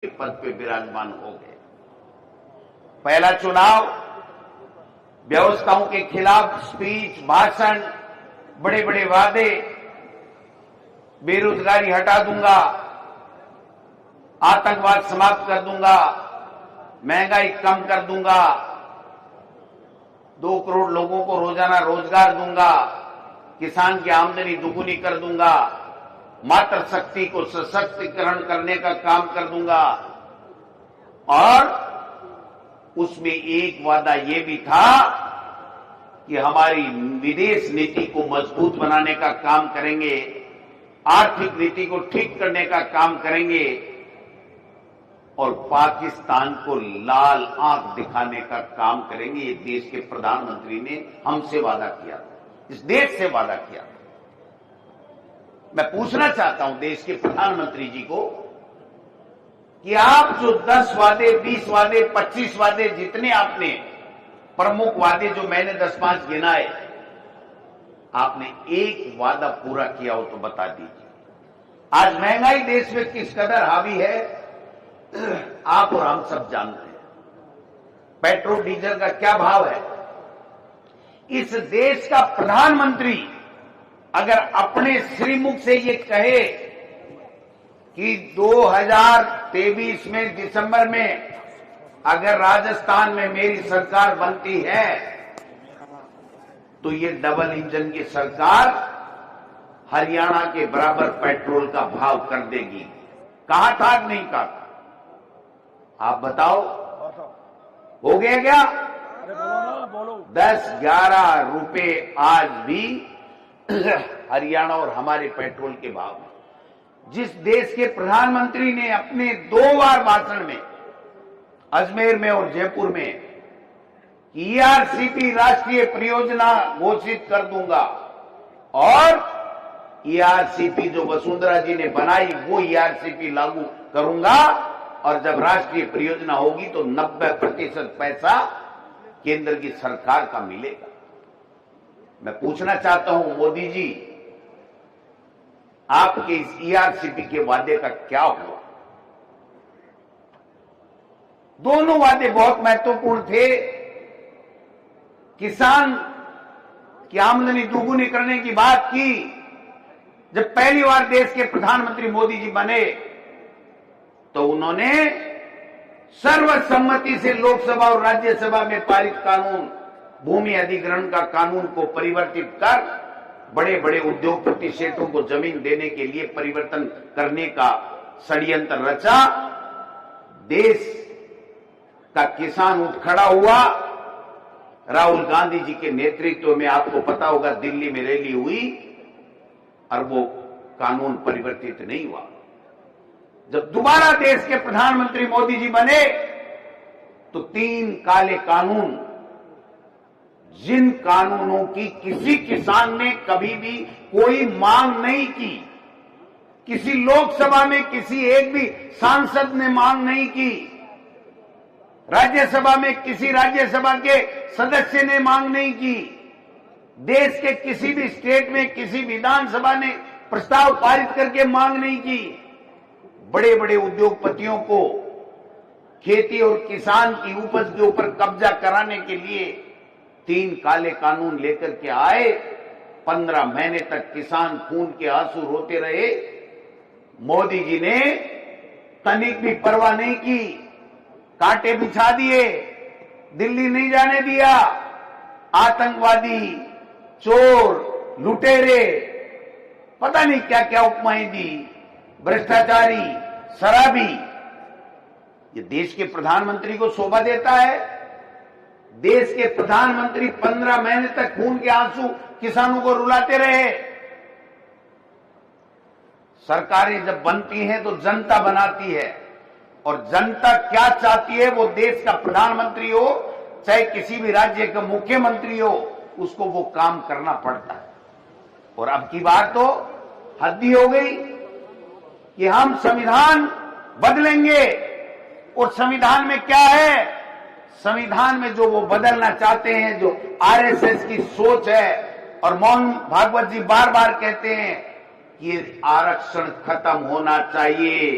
पद पे विराजमान हो गए। पहला चुनाव व्यवस्थाओं के खिलाफ स्पीच, भाषण, बड़े बड़े वादे, बेरोजगारी हटा दूंगा, आतंकवाद समाप्त कर दूंगा, महंगाई कम कर दूंगा, 2 करोड़ लोगों को रोजाना रोजगार दूंगा, किसान की आमदनी दुगुनी कर दूंगा, मातृशक्ति को सशक्तिकरण करने का काम कर दूंगा। और उसमें एक वादा यह भी था कि हमारी विदेश नीति को मजबूत बनाने का काम करेंगे, आर्थिक नीति को ठीक करने का काम करेंगे और पाकिस्तान को लाल आंख दिखाने का काम करेंगे। ये देश के प्रधानमंत्री ने हमसे वादा किया था, इस देश से वादा किया था। मैं पूछना चाहता हूं देश के प्रधानमंत्री जी को कि आप जो 10 वादे, 20 वादे, 25 वादे, जितने आपने प्रमुख वादे जो मैंने 10-5 गिनाए, आपने एक वादा पूरा किया हो तो बता दीजिए। आज महंगाई देश में किस कदर हावी है आप और हम सब जानते हैं। पेट्रोल डीजल का क्या भाव है। इस देश का प्रधानमंत्री अगर अपने श्रीमुख से ये कहे कि 2023 में दिसंबर में अगर राजस्थान में मेरी सरकार बनती है तो ये डबल इंजन की सरकार हरियाणा के बराबर पेट्रोल का भाव कर देगी। कहा था कि नहीं कहा था? आप बताओ, हो गया क्या? 10-11 रुपए आज भी हरियाणा और हमारे पेट्रोल के भाव में। जिस देश के प्रधानमंत्री ने अपने 2 बार भाषण में, अजमेर में और जयपुर में, ईआरसीपी राष्ट्रीय परियोजना घोषित कर दूंगा और ईआरसीपी जो वसुंधरा जी ने बनाई वो ईआरसीपी लागू करूंगा और जब राष्ट्रीय परियोजना होगी तो 90% पैसा केंद्र की सरकार का मिलेगा। मैं पूछना चाहता हूं मोदी जी, आपके इस ईआरसीपी के वादे का क्या हुआ? दोनों वादे बहुत महत्वपूर्ण थे। किसान की आमदनी दुगुनी करने की बात की। जब पहली बार देश के प्रधानमंत्री मोदी जी बने तो उन्होंने सर्वसम्मति से लोकसभा और राज्यसभा में पारित कानून, भूमि अधिग्रहण का कानून को परिवर्तित कर बड़े बड़े उद्योगपति सेठों को जमीन देने के लिए परिवर्तन करने का षड्यंत्र रचा। देश का किसान उठ खड़ा हुआ। राहुल गांधी जी के नेतृत्व में, आपको पता होगा, दिल्ली में रैली हुई और वो कानून परिवर्तित नहीं हुआ। जब दोबारा देश के प्रधानमंत्री मोदी जी बने तो 3 काले कानून, जिन कानूनों की किसी किसान ने कभी भी कोई मांग नहीं की, किसी लोकसभा में किसी एक भी सांसद ने मांग नहीं की, राज्यसभा में किसी राज्यसभा के सदस्य ने मांग नहीं की, देश के किसी भी स्टेट में किसी विधानसभा ने प्रस्ताव पारित करके मांग नहीं की। बड़े बड़े उद्योगपतियों को खेती और किसान की उपज के ऊपर कब्जा कराने के लिए 3 काले कानून लेकर के आए। 15 महीने तक किसान खून के आंसू रोते रहे। मोदी जी ने तनिक भी परवाह नहीं की, कांटे बिछा दिए, दिल्ली नहीं जाने दिया। आतंकवादी, चोर, लुटेरे, पता नहीं क्या क्या उपमाएं दी, भ्रष्टाचारी, शराबी। ये देश के प्रधानमंत्री को शोभा देता है? देश के प्रधानमंत्री 15 महीने तक खून के आंसू किसानों को रुलाते रहे। सरकारें जब बनती हैं तो जनता बनाती है और जनता क्या चाहती है वो देश का प्रधानमंत्री हो चाहे किसी भी राज्य का मुख्यमंत्री हो, उसको वो काम करना पड़ता है। और अब की बार तो हद ही हो गई कि हम संविधान बदलेंगे। और संविधान में क्या है? संविधान में जो वो बदलना चाहते हैं, जो आरएसएस की सोच है, और मोहन भागवत जी बार बार कहते हैं कि ये आरक्षण खत्म होना चाहिए,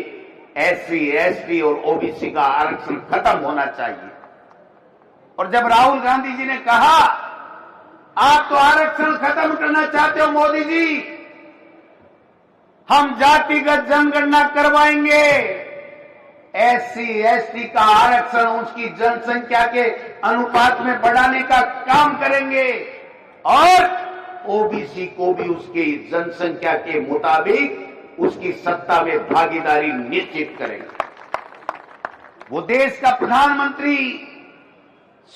एससी, एसटी और ओबीसी का आरक्षण खत्म होना चाहिए। और जब राहुल गांधी जी ने कहा आप तो आरक्षण खत्म करना चाहते हो मोदी जी, हम जातिगत जनगणना करवाएंगे, एससी, एसटी का आरक्षण उसकी जनसंख्या के अनुपात में बढ़ाने का काम करेंगे और ओबीसी को भी उसकी जनसंख्या के मुताबिक उसकी सत्ता में भागीदारी निश्चित करेंगे। वो देश का प्रधानमंत्री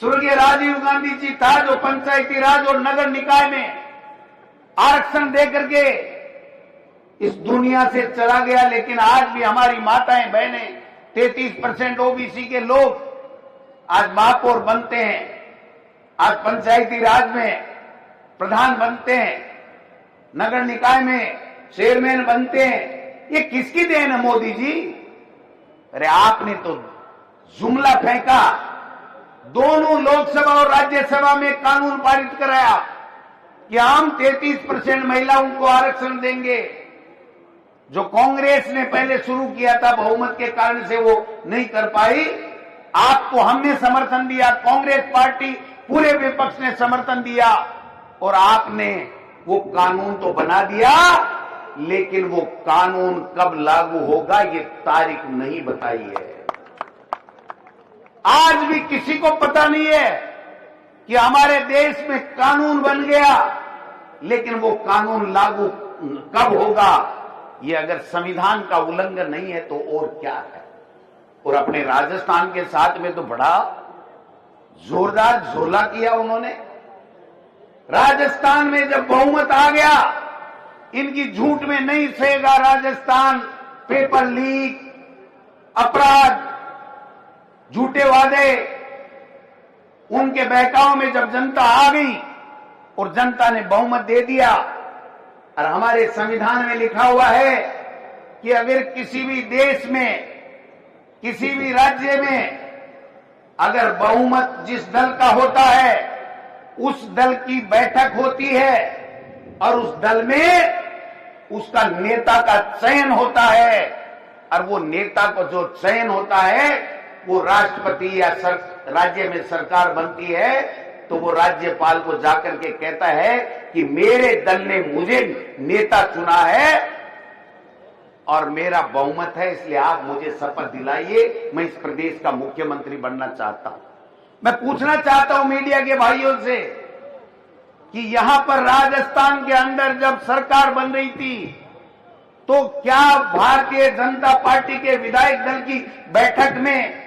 स्वर्गीय राजीव गांधी जी था जो पंचायती राज और नगर निकाय में आरक्षण देकर के इस दुनिया से चला गया, लेकिन आज भी हमारी माताएं बहनें 33% ओबीसी के लोग आज महापौर बनते हैं, आज पंचायती राज में प्रधान बनते हैं, नगर निकाय में चेयरमैन बनते हैं। ये किसकी देन है मोदी जी? अरे आपने तो जुमला फेंका, दोनों लोकसभा और राज्यसभा में कानून पारित कराया कि हम 33% महिलाओं को आरक्षण देंगे। जो कांग्रेस ने पहले शुरू किया था, बहुमत के कारण से वो नहीं कर पाई, आपको हमने समर्थन दिया, कांग्रेस पार्टी पूरे विपक्ष ने समर्थन दिया और आपने वो कानून तो बना दिया, लेकिन वो कानून कब लागू होगा ये तारीख नहीं बताई है। आज भी किसी को पता नहीं है कि हमारे देश में कानून बन गया, लेकिन वो कानून लागू कब होगा? ये अगर संविधान का उल्लंघन नहीं है तो और क्या है? और अपने राजस्थान के साथ में तो बड़ा जोरदार झोला किया उन्होंने। राजस्थान में जब बहुमत आ गया, इनकी झूठ में नहीं सहेगा राजस्थान, पेपर लीक, अपराध, झूठे वादे, उनके बहकाव में जब जनता आ गई और जनता ने बहुमत दे दिया, और हमारे संविधान में लिखा हुआ है कि अगर किसी भी देश में, किसी भी राज्य में अगर बहुमत जिस दल का होता है उस दल की बैठक होती है और उस दल में उसका नेता का चयन होता है, और वो नेता को जो चयन होता है वो राष्ट्रपति या राज्य में सरकार बनती है, तो वो राज्यपाल को जाकर के कहता है कि मेरे दल ने मुझे नेता चुना है और मेरा बहुमत है, इसलिए आप मुझे शपथ दिलाइए, मैं इस प्रदेश का मुख्यमंत्री बनना चाहता हूं। मैं पूछना चाहता हूं मीडिया के भाइयों से कि यहां पर राजस्थान के अंदर जब सरकार बन रही थी तो क्या भारतीय जनता पार्टी के विधायक दल की बैठक में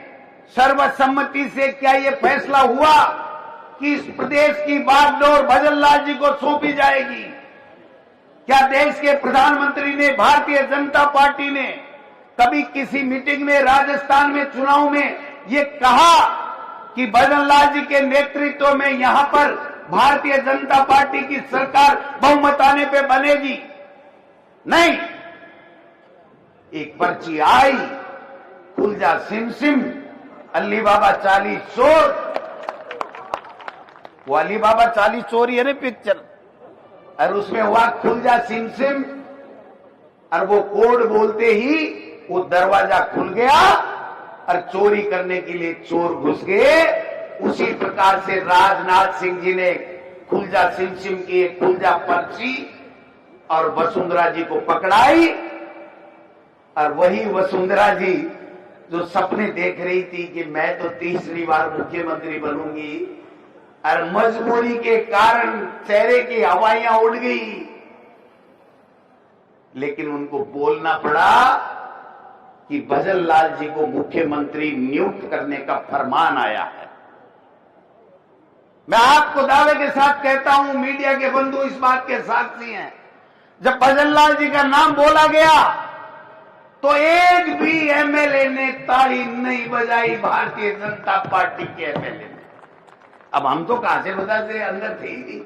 सर्वसम्मति से क्या यह फैसला हुआ कि इस प्रदेश की बागडोर भजन लाल जी को सौंपी जाएगी? क्या देश के प्रधानमंत्री ने, भारतीय जनता पार्टी ने कभी किसी मीटिंग में राजस्थान में चुनाव में ये कहा कि भजन लाल जी के नेतृत्व में यहां पर भारतीय जनता पार्टी की सरकार बहुमत आने पे बनेगी? नहीं। एक पर्ची आई, खुल जा सिम सिम, अली बाबा 40 चोर। वो अली बाबा 40 चोर है ना पिक्चर, और उसमें हुआ खुल जा सिम सिम, और वो कोड बोलते ही वो दरवाजा खुल गया और चोरी करने के लिए चोर घुस गए। उसी प्रकार से राजनाथ सिंह जी ने खुल जा सिम सिम की एक खुल जा पर्ची और वसुंधरा जी को पकड़ाई, और वही वसुंधरा जी जो सपने देख रही थी कि मैं तो तीसरी बार मुख्यमंत्री बनूंगी, और मजबूरी के कारण चेहरे की हवाइयां उड़ गई, लेकिन उनको बोलना पड़ा कि भजन लाल जी को मुख्यमंत्री नियुक्त करने का फरमान आया है। मैं आपको दावे के साथ कहता हूं, मीडिया के बंधु इस बात के साक्षी हैं, जब भजन लाल जी का नाम बोला गया तो एक भी एमएलए ने ताली नहीं बजाई, भारतीय जनता पार्टी के एमएलए ने। अब हम तो कहां से बजाते, अंदर थे ही नहीं।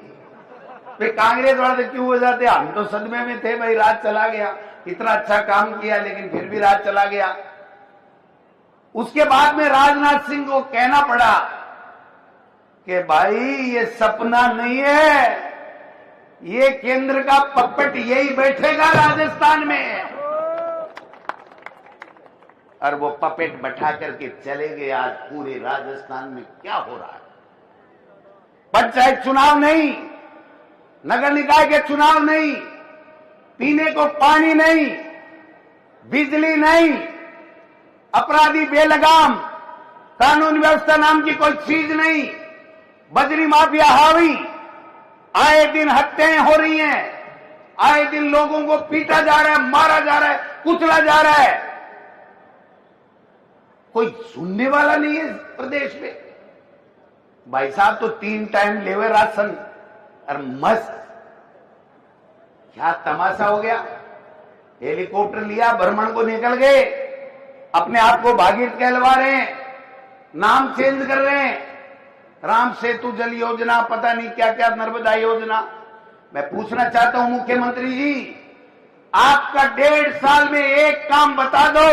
भाई कांग्रेस वाले क्यों बजाते? हम तो सदमे में थे, भाई राज चला गया, इतना अच्छा काम किया लेकिन फिर भी राज चला गया। उसके बाद में राजनाथ सिंह को कहना पड़ा कि भाई ये सपना नहीं है, ये केंद्र का पप्पट यही बैठेगा राजस्थान में। और वो पपेट बैठा करके चले गए। आज पूरे राजस्थान में क्या हो रहा है? पंचायत चुनाव नहीं, नगर निकाय के चुनाव नहीं, पीने को पानी नहीं, बिजली नहीं, अपराधी बेलगाम, कानून व्यवस्था नाम की कोई चीज नहीं, बजरी माफिया हावी, आए दिन हत्याएं हो रही हैं, आए दिन लोगों को पीटा जा रहा है, मारा जा रहा है, कुचला जा रहा है। कोई सुनने वाला नहीं है प्रदेश में। भाई साहब तो 3 टाइम लेवे राशन और मस्त। क्या तमाशा हो गया? हेलीकॉप्टर लिया, भ्रमण को निकल गए, अपने आप को भागीरथ कहलवा रहे हैं, नाम चेंज कर रहे हैं, राम सेतु जल योजना, पता नहीं क्या क्या, नर्मदा योजना। मैं पूछना चाहता हूं मुख्यमंत्री जी, आपका 1.5 साल में एक काम बता दो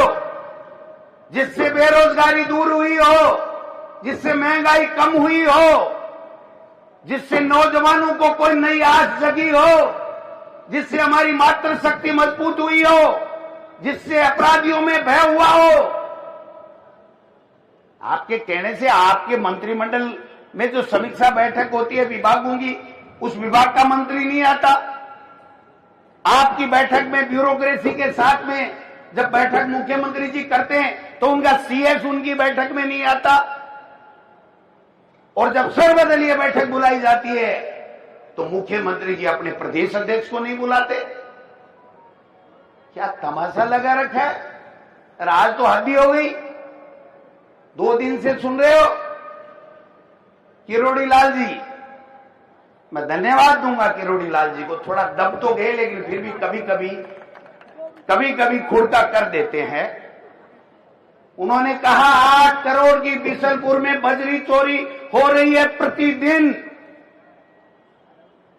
जिससे बेरोजगारी दूर हुई हो, जिससे महंगाई कम हुई हो, जिससे नौजवानों को कोई नई आस जगी हो, जिससे हमारी मातृशक्ति मजबूत हुई हो, जिससे अपराधियों में भय हुआ हो। आपके कहने से आपके मंत्रिमंडल में जो समीक्षा बैठक होती है विभागों की, उस विभाग का मंत्री नहीं आता। आपकी बैठक में ब्यूरोक्रेसी के साथ में जब बैठक मुख्यमंत्री जी करते हैं तो उनका सीएस उनकी बैठक में नहीं आता, और जब सर्वदलीय बैठक बुलाई जाती है तो मुख्यमंत्री जी अपने प्रदेश अध्यक्ष को नहीं बुलाते। क्या तमाशा लगा रखा है? और आज तो हद ही हो गई। 2 दिन से सुन रहे हो किरोड़ी लाल जी, मैं धन्यवाद दूंगा किरोड़ी लाल जी को, थोड़ा दब तो गए लेकिन फिर भी कभी कभी खुड़का कर देते हैं। उन्होंने कहा 8 करोड़ की बिशनपुर में बजरी चोरी हो रही है प्रतिदिन,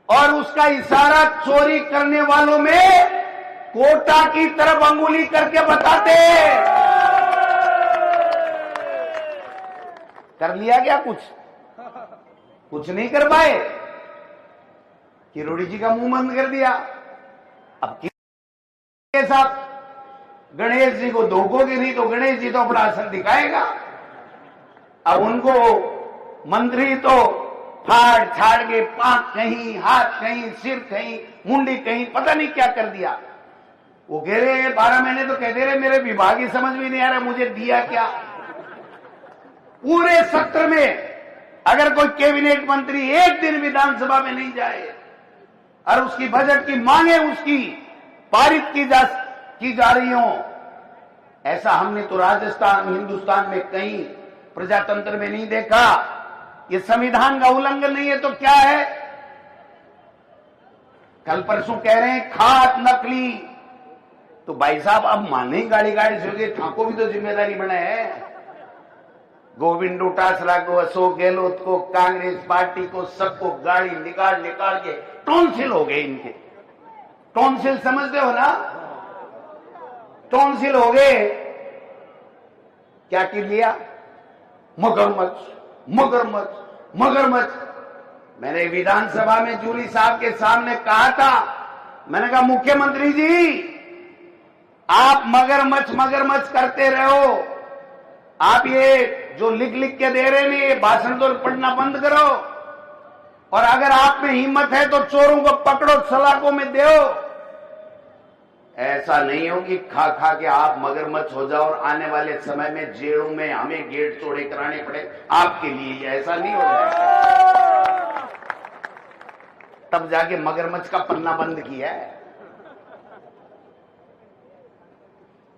और उसका इशारा चोरी करने वालों में कोटा की तरफ अंगुली करके बताते। कर लिया क्या? कुछ नहीं कर पाए। किरोड़ी जी का मुंह बंद कर दिया। अब के साथ गणेश जी को धोखोगे नहीं तो गणेश जी तो अपना असर दिखाएगा। अब उनको मंत्री तो फाड़ छाड़ के पांख कहीं, हाथ कहीं, सिर कहीं, मुंडी कहीं, पता नहीं क्या कर दिया। वो कह रहे 12 महीने तो कहते रहे मेरे विभाग ही समझ में नहीं आ रहा मुझे दिया क्या। पूरे सत्र में अगर कोई कैबिनेट मंत्री एक दिन विधानसभा में नहीं जाए और उसकी बजट की मांगे उसकी पारित की जा रही हो, ऐसा हमने तो राजस्थान हिंदुस्तान में कहीं प्रजातंत्र में नहीं देखा। ये संविधान का उल्लंघन नहीं है तो क्या है? कल परसों कह रहे हैं खाद नकली, तो भाई साहब अब माने गाड़ी से गए, ठाको भी तो जिम्मेदारी बनाए है। गोविंद डोटासरा को, अशोक गहलोत को, कांग्रेस पार्टी को, सबको गाड़ी निकाल के टॉन्सिल हो गए इनके। टॉन्सिल समझते हो ना? टॉन्सिल हो गए। क्या कर लिया? मगरमच्छ। मैंने विधानसभा में जूली साहब के सामने कहा था, मैंने कहा मुख्यमंत्री जी आप मगरमच्छ करते रहो, आप ये जो लिख के दे रहे हैं ये भाषण तो पढ़ना बंद करो, और अगर आप में हिम्मत है तो चोरों को पकड़ो, सलाखों में दो। ऐसा नहीं हो कि खा के आप मगरमच्छ हो जाओ और आने वाले समय में जेलों में हमें गेट चौड़े कराने पड़े आपके लिए। ऐसा नहीं हो जाएगा। तब जाके मगरमच्छ का पन्ना बंद किया है।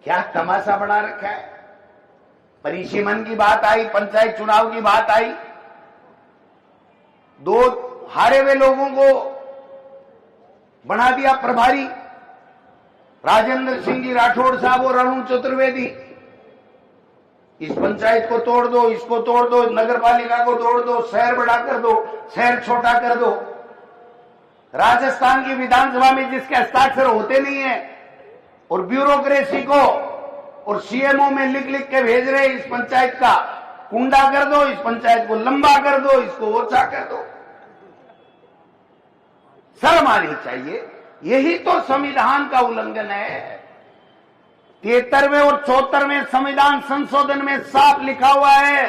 क्या तमाशा बना रखा है? परिसीमन की बात आई, पंचायत चुनाव की बात आई, 2 हारे हुए लोगों को बना दिया प्रभारी, राजेंद्र सिंह जी राठौड़ साहब और अरुण चतुर्वेदी। इस पंचायत को तोड़ दो, इसको तोड़ दो, नगर पालिका को तोड़ दो, शहर बड़ा कर दो, शहर छोटा कर दो। राजस्थान की विधानसभा में जिसके हस्ताक्षर होते नहीं है और ब्यूरोक्रेसी को और सीएमओ में लिख के भेज रहे, इस पंचायत का कुंडा कर दो, इस पंचायत को लंबा कर दो, इसको ओछा कर दो। शर्म आनी चाहिए। यही तो संविधान का उल्लंघन है। 73वें और 74वें संविधान संशोधन में साफ लिखा हुआ है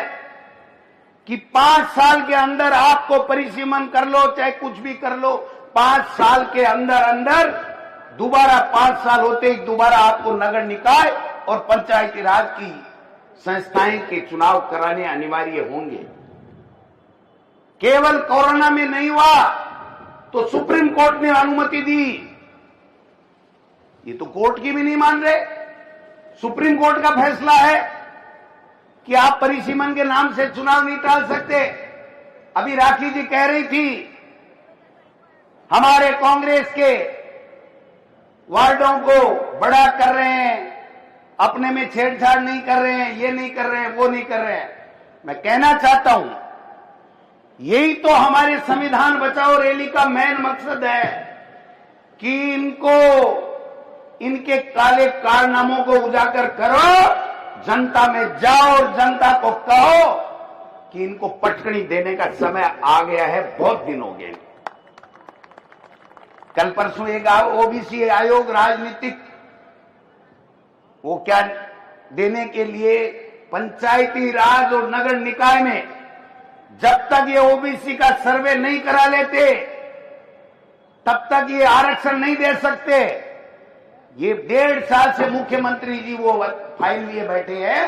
कि 5 साल के अंदर आपको परिसीमन कर लो, चाहे कुछ भी कर लो, 5 साल के अंदर अंदर दोबारा 5 साल होते ही दोबारा आपको नगर निकाय और पंचायती राज की संस्थाएं के चुनाव कराने अनिवार्य होंगे। केवल कोरोना में नहीं हुआ तो सुप्रीम कोर्ट ने अनुमति दी। ये तो कोर्ट की भी नहीं मान रहे। सुप्रीम कोर्ट का फैसला है कि आप परिसीमन के नाम से चुनाव नहीं टाल सकते। अभी राखी जी कह रही थी हमारे कांग्रेस के वार्डों को बड़ा कर रहे हैं, अपने में छेड़छाड़ नहीं कर रहे हैं, ये नहीं कर रहे हैं, वो नहीं कर रहे हैं। मैं कहना चाहता हूं यही तो हमारे संविधान बचाओ रैली का मेन मकसद है कि इनके काले कारनामों को उजागर करो, जनता में जाओ और जनता को कहो कि इनको पटकनी देने का समय आ गया है, बहुत दिन हो गए। कल परसों एक ओबीसी आयोग राजनीतिक वो क्या देने के लिए पंचायती राज और नगर निकाय में जब तक ये ओबीसी का सर्वे नहीं करा लेते तब तक ये आरक्षण नहीं दे सकते। ये 1.5 साल से मुख्यमंत्री जी वो फाइल लिए बैठे हैं।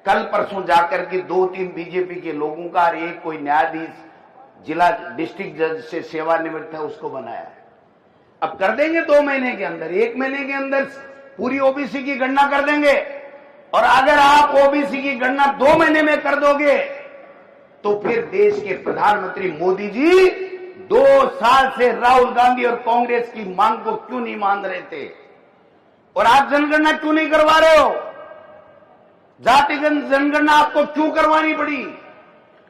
कल परसों जाकर के 2-3 बीजेपी के लोगों का और एक कोई न्यायाधीश जिला डिस्ट्रिक्ट जज से सेवानिवृत्त है उसको बनाया है। अब कर देंगे 2 महीने के अंदर, 1 महीने के अंदर पूरी ओबीसी की गणना कर देंगे। और अगर आप ओबीसी की गणना 2 महीने में कर दोगे तो फिर देश के प्रधानमंत्री मोदी जी 2 साल से राहुल गांधी और कांग्रेस की मांग को क्यों नहीं मान रहे थे और आप जनगणना क्यों नहीं करवा रहे हो? जातिगत जनगणना आपको क्यों करवानी पड़ी?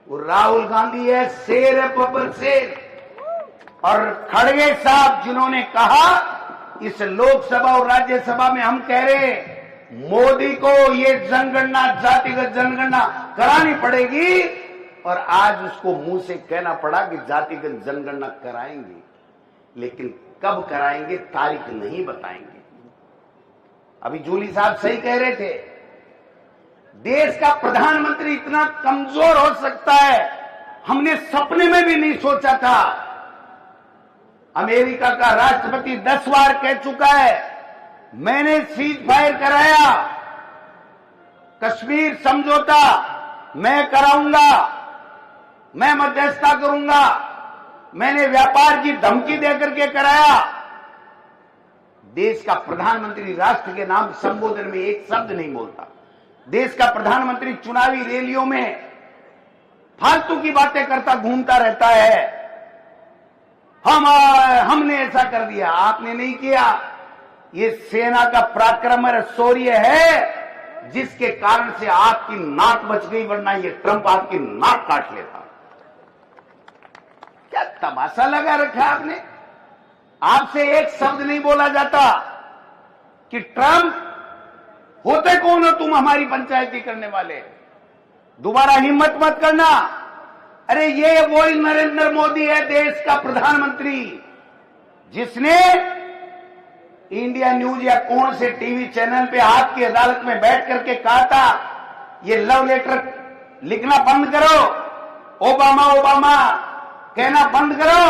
वो राहुल गांधी है, शेर है, बब्बर शेर। और खड़गे साहब जिन्होंने कहा इस लोकसभा और राज्यसभा में हम कह रहे मोदी को ये जनगणना, जातिगत जनगणना करानी पड़ेगी, और आज उसको मुंह से कहना पड़ा कि जातिगत जनगणना कराएंगे, लेकिन कब कराएंगे तारीख नहीं बताएंगे। अभी जूली साहब सही कह रहे थे, देश का प्रधानमंत्री इतना कमजोर हो सकता है हमने सपने में भी नहीं सोचा था। अमेरिका का राष्ट्रपति 10 बार कह चुका है मैंने सीज फायर कराया, कश्मीर समझौता मैं कराऊंगा, मैं मध्यस्थता करूंगा, मैंने व्यापार की धमकी देकर के कराया। देश का प्रधानमंत्री राष्ट्र के नाम संबोधन में एक शब्द नहीं बोलता। देश का प्रधानमंत्री चुनावी रैलियों में फालतू की बातें करता घूमता रहता है। हमने ऐसा कर दिया, आपने नहीं किया। ये सेना का पराक्रम और शौर्य है जिसके कारण से आपकी नाक बच गई, वरना ये ट्रंप आपकी नाक काट लेता। क्या तमाशा लगा रखा आपने? आपसे एक शब्द नहीं बोला जाता कि ट्रंप होते कौन हो तुम हमारी पंचायती करने वाले, दोबारा हिम्मत मत करना। अरे ये वही नरेंद्र मोदी है, देश का प्रधानमंत्री, जिसने इंडिया न्यूज या कौन से टीवी चैनल पे आपकी अदालत में बैठ करके कहा था ये लव लेटर लिखना बंद करो, ओबामा ओबामा कहना बंद करो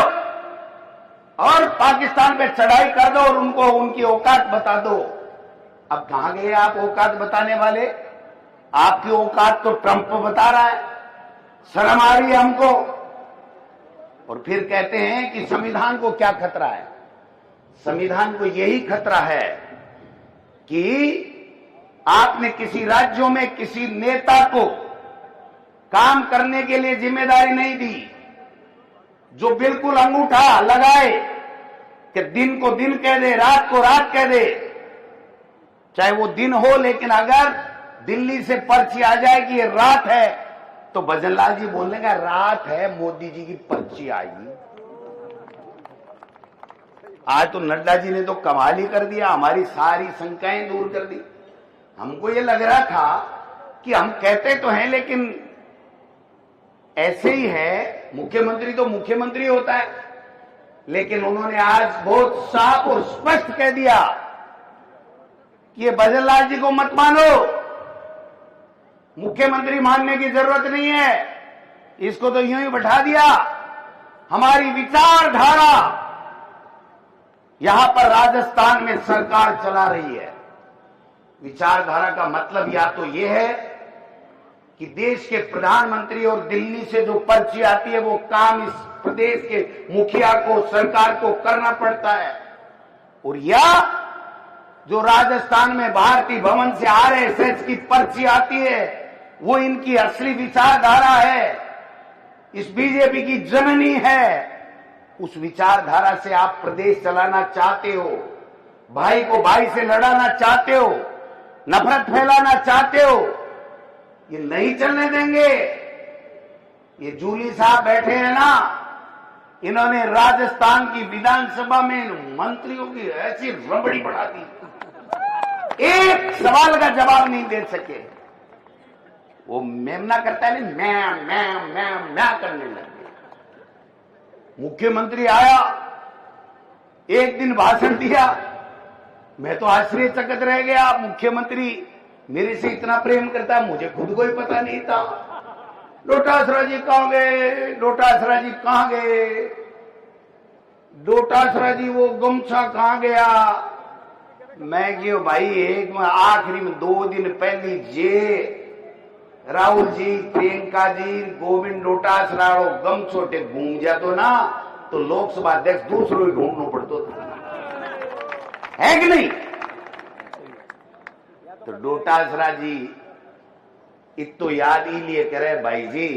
और पाकिस्तान पे चढ़ाई कर दो और उनको उनकी औकात बता दो। अब कहां गए आप औकात बताने वाले? आपकी औकात तो ट्रंप बता रहा है। शर्म आ रही है हमको। और फिर कहते हैं कि संविधान को क्या खतरा है? संविधान को यही खतरा है कि आपने किसी राज्यों में किसी नेता को काम करने के लिए जिम्मेदारी नहीं दी, जो बिल्कुल अंगूठा लगाए कि दिन को दिन कह दे, रात को रात कह दे, चाहे वो दिन हो, लेकिन अगर दिल्ली से पर्ची आ जाए कि ये रात है तो भजनलाल जी बोलने का रात है, मोदी जी की पर्ची आएगी। आज तो नड्डा जी ने तो कमाल ही कर दिया, हमारी सारी शंकाएं दूर कर दी। हमको ये लग रहा था कि हम कहते तो हैं लेकिन ऐसे ही है, मुख्यमंत्री तो मुख्यमंत्री होता है, लेकिन उन्होंने आज बहुत साफ और स्पष्ट कह दिया ये भजनलाल जी को मत मानो, मुख्यमंत्री मानने की जरूरत नहीं है, इसको तो यूं ही बैठा दिया। हमारी विचारधारा यहां पर राजस्थान में सरकार चला रही है। विचारधारा का मतलब या तो यह है कि देश के प्रधानमंत्री और दिल्ली से जो पर्ची आती है वो काम इस प्रदेश के मुखिया को, सरकार को करना पड़ता है, और या जो राजस्थान में भारतीय भवन से आरएसएस की पर्ची आती है वो इनकी असली विचारधारा है, इस बीजेपी की जननी है। उस विचारधारा से आप प्रदेश चलाना चाहते हो, भाई को भाई से लड़ाना चाहते हो, नफरत फैलाना चाहते हो, ये नहीं चलने देंगे। ये जूली साहब बैठे हैं ना, इन्होंने राजस्थान की विधानसभा में मंत्रियों की ऐसी रबड़ी बढ़ा दी, एक सवाल का जवाब नहीं दे सके। वो मेमना करता है नहीं, मैं करने लगे। मुख्यमंत्री आया, एक दिन भाषण दिया, मैं तो आश्चर्यचकित रह गया। मुख्यमंत्री मेरे से इतना प्रेम करता, मुझे खुद को ही पता नहीं था। डोटासरा जी कहां गए, डोटासरा जी कहां गए, डोटासरा जी वो गमछा कहां गया। मैं क्यों भाई, एक में आखिरी में 2 दिन पहले जे राहुल जी, प्रियंका जी, गोविंद डोटासरा और गम छोटे घूम जातो ना तो लोकसभा अध्यक्ष दूसरों ही ढूंढना पड़तो था, है कि नहीं। तो डोटासरा जी इतो याद ही लिए करे भाई जी,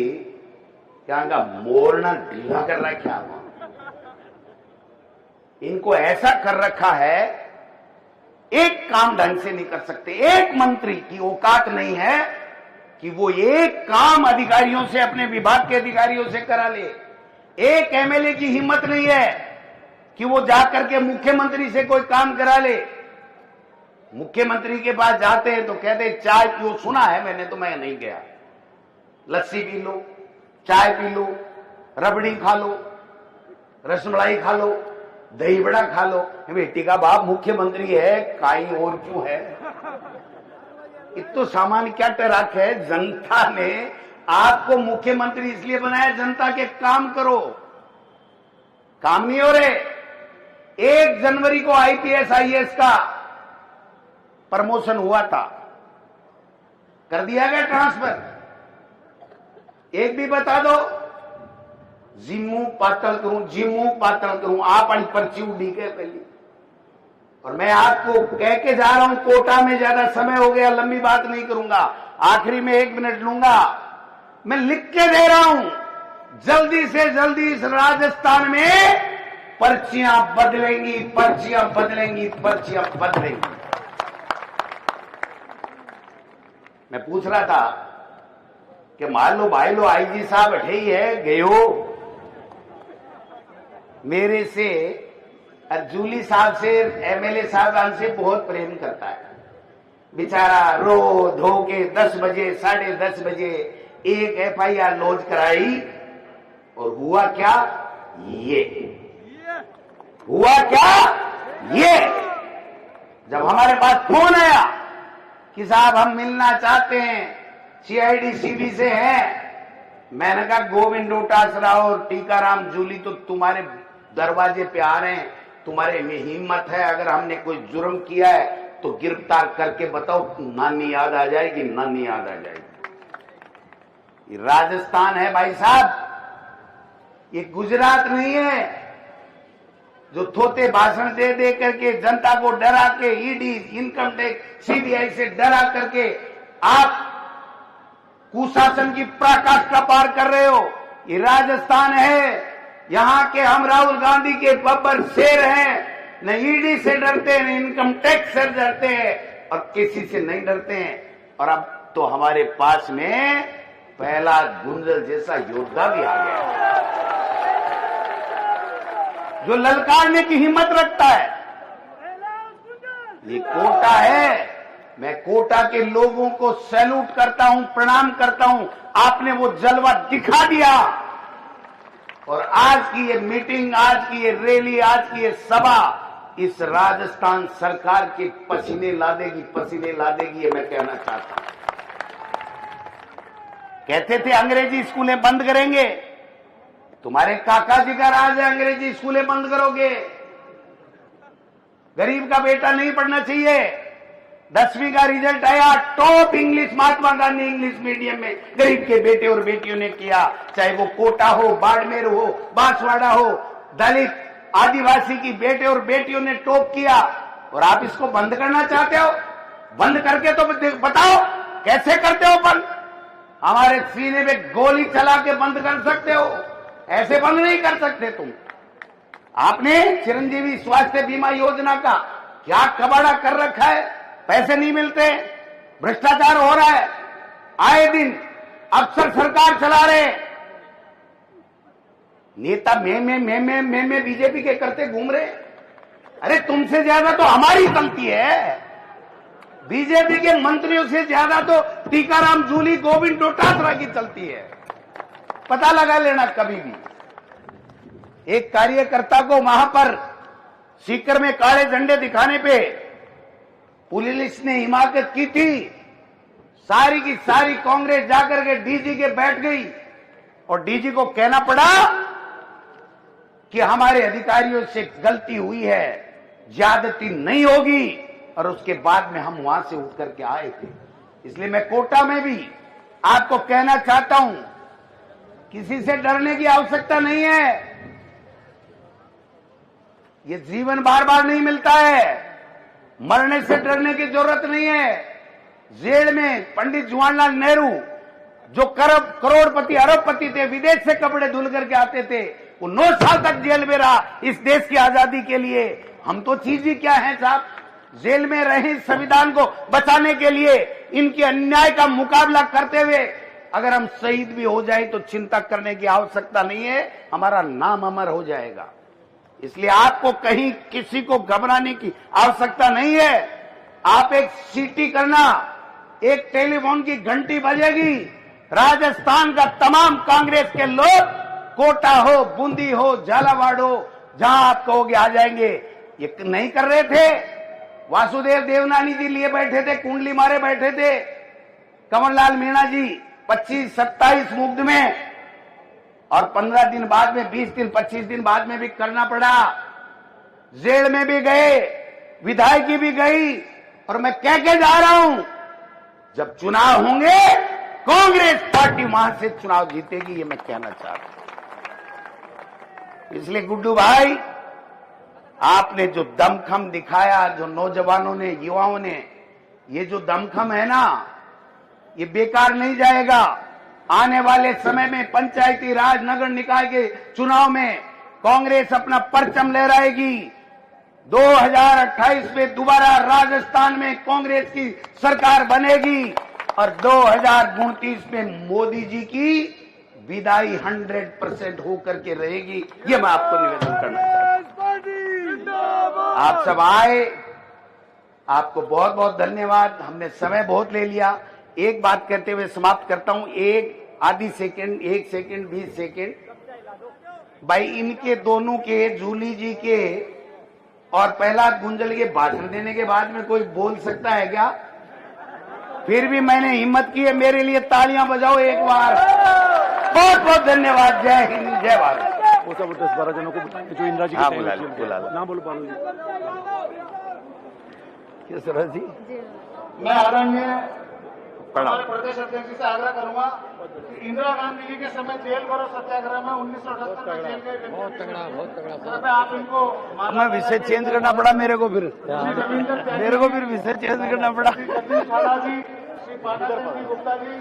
क्या का मोरना ढीला कर रखा है, इनको ऐसा कर रखा है, एक काम ढंग से नहीं कर सकते। एक मंत्री की औकात नहीं है कि वो एक काम अधिकारियों से, अपने विभाग के अधिकारियों से करा ले। एक एमएलए की हिम्मत नहीं है कि वो जाकर के मुख्यमंत्री से कोई काम करा ले। मुख्यमंत्री के पास जाते हैं तो कहते चाय पियो, सुना है मैंने, तो मैं नहीं गया। लस्सी पी लो, चाय पी लो, रबड़ी खा लो, रसमलाई खा लो, दही बड़ा खा लो। बेटी का बाप मुख्यमंत्री है, काई और क्यों है। इतो सामान्य क्या टराक है। जनता ने आपको मुख्यमंत्री इसलिए बनाया, जनता के काम करो, काम नहीं हो रहे। 1 जनवरी को आईपीएस आईएएस का प्रमोशन हुआ था, कर दिया गया ट्रांसफर। एक भी बता दो, जिम्मू पातल करूं, आप पर्ची उड़ी के पहली। और मैं आपको कह के जा रहा हूं, कोटा में ज्यादा समय हो गया, लंबी बात नहीं करूंगा, आखिरी में 1 मिनट लूंगा। मैं लिख के दे रहा हूं, जल्दी से जल्दी इस राजस्थान में पर्चियां बदलेंगी, पर्चियां बदलेंगी, पर्चियां बदलेंगी। मैं पूछ रहा था कि मान लो भाई लो आईजी साहब बैठे ही है, गए हो मेरे से, जूली साहब से, एमएलए साहबान से बहुत प्रेम करता है बेचारा। रो धो के 10 बजे 10:30 बजे एक एफआईआर लॉन्च कराई, और हुआ क्या, ये हुआ क्या, ये जब हमारे पास फोन आया कि साहब हम मिलना चाहते हैं, सीआईडी सीबी से हैं, मैंने कहा गोविंद डोटासरा और टीकाराम जूली तो तुम्हारे दरवाजे पे आ रहे हैं, तुम्हारे में हिम्मत है, अगर हमने कोई जुर्म किया है तो गिरफ्तार करके बताओ, नानी याद आ जाएगी, नानी याद आ जाएगी। ये राजस्थान है भाई साहब, ये गुजरात नहीं है जो थोते भाषण दे दे करके जनता को डरा के, ईडी, इनकम टैक्स, सीबीआई से डरा करके आप कुशासन की पराकाष्ठा पार कर रहे हो। ये राजस्थान है, यहां के हम राहुल गांधी के बब्बर शेर हैं, न ईडी से डरते हैं, न इनकम टैक्स से डरते हैं, और किसी से नहीं डरते हैं। और अब तो हमारे पास में पहला गुंजल जैसा योद्धा भी आ गया जो ललकारने की हिम्मत रखता है। ये कोटा है, मैं कोटा के लोगों को सैल्यूट करता हूं, प्रणाम करता हूं। आपने वो जलवा दिखा दिया, और आज की ये मीटिंग, आज की ये रैली, आज की ये सभा इस राजस्थान सरकार के पसीने ला देगी, ये मैं कहना चाहता हूं। कहते थे अंग्रेजी स्कूलें बंद करेंगे, तुम्हारे काका जी का राज है, अंग्रेजी स्कूलें बंद करोगे। गरीब का बेटा नहीं पढ़ना चाहिए। 10वीं का रिजल्ट आया, top English Mahatma Gandhi English medium में गरीब के बेटे और बेटियों ने किया, चाहे वो कोटा हो, बाड़मेर हो, बांसवाड़ा हो, दलित आदिवासी की बेटे और बेटियों ने टॉप किया। और आप इसको बंद करना चाहते हो? बंद करके तो बताओ कैसे करते हो बंद? हमारे सीने में गोली चला के बंद कर सकते हो, ऐसे बंद नहीं कर सकते तुम। आपने चिरंजीवी स्वास्थ्य बीमा योजना का क्या कबाड़ा कर रखा है, पैसे नहीं मिलते, भ्रष्टाचार हो रहा है, आए दिन अफसर सरकार चला रहे, नेता मैं बीजेपी के करते घूम रहे। अरे तुमसे ज्यादा तो हमारी चलती है, बीजेपी के मंत्रियों से ज्यादा तो टीकाराम जूली, गोविंद डोटासरा की चलती है। पता लगा लेना कभी भी। एक कार्यकर्ता को वहां पर सीकर में काले झंडे दिखाने पे पुलिस ने हिमाकत की थी, सारी की सारी कांग्रेस जाकर के डीजी के बैठ गई और डीजी को कहना पड़ा कि हमारे अधिकारियों से गलती हुई है, ज्यादती नहीं होगी। और उसके बाद में हम वहां से उठ करके आए थे। इसलिए मैं कोटा में भी आपको कहना चाहता हूं, किसी से डरने की आवश्यकता नहीं है। ये जीवन बार बार नहीं मिलता है, मरने से डरने की जरूरत नहीं है। जेल में पंडित जवाहरलाल नेहरू जो करोड़पति अरबपति थे, विदेश से कपड़े धुल करके आते थे, वो 9 साल तक जेल में रहा इस देश की आजादी के लिए। हम तो चीज ही क्या है साहब, जेल में रहे संविधान को बचाने के लिए। इनके अन्याय का मुकाबला करते हुए अगर हम शहीद भी हो जाए तो चिंता करने की आवश्यकता नहीं है, हमारा नाम अमर हो जाएगा। इसलिए आपको कहीं किसी को घबराने की आवश्यकता नहीं है। आप एक सीटी करना, एक टेलीफोन की घंटी बजेगी, राजस्थान का तमाम कांग्रेस के लोग, कोटा हो, बूंदी हो, झालावाड़ हो, जहां आप कहोगे आ जाएंगे। ये नहीं कर रहे थे, वासुदेव देवनानी जी लिए बैठे थे, कुंडली मारे बैठे थे, कमललाल मीणा जी 25-27 मुग्ध में, और 15 दिन बाद में, 20 दिन 25 दिन बाद में भी करना पड़ा। जेल में भी गए, विधायकी भी गई। और मैं कह के जा रहा हूं, जब चुनाव होंगे कांग्रेस पार्टी वहां से चुनाव जीतेगी, ये मैं कहना चाहता हूं। इसलिए गुड्डू भाई, आपने जो दमखम दिखाया, जो नौजवानों ने, युवाओं ने, ये जो दमखम है ना, ये बेकार नहीं जाएगा। आने वाले समय में पंचायती राज, नगर निकाय के चुनाव में कांग्रेस अपना परचम लहराएगी। 2028 में दोबारा राजस्थान में कांग्रेस की सरकार बनेगी और 2029 में मोदी जी की विदाई 100% होकर के रहेगी। ये मैं आपको निवेदन करना चाहता हूं। आप सब आए, आपको बहुत बहुत धन्यवाद। हमने समय बहुत ले लिया। एक बात कहते हुए समाप्त करता हूं, एक आधी सेकंड, 1 सेकंड, 20 सेकंड। भाई इनके दोनों के, जूली जी के और प्रहलाद गुंजल के भाषण देने के बाद में कोई बोल सकता है क्या? फिर भी मैंने हिम्मत की है, मेरे लिए तालियां बजाओ एक बार। बहुत बहुत धन्यवाद। जय हिंद, जय भारत। वो सब 10-12 जनों को जो इंदिरा जी बुला नाम बोलो बालू जी। किस तरह जी? मैं आदरणीय हमारे प्रदेश अध्यक्ष जी से आग्रह करूंगा कि इंदिरा गांधी जी के समय जेल करो सत्याग्रह में 1978 में जेल गए, बहुत तगड़ा। आप इनको मैं विषय चेंज करना पड़ा मेरे को, फिर विषय चेंज करना पड़ा। श्री पादा जी, गुप्ता जी,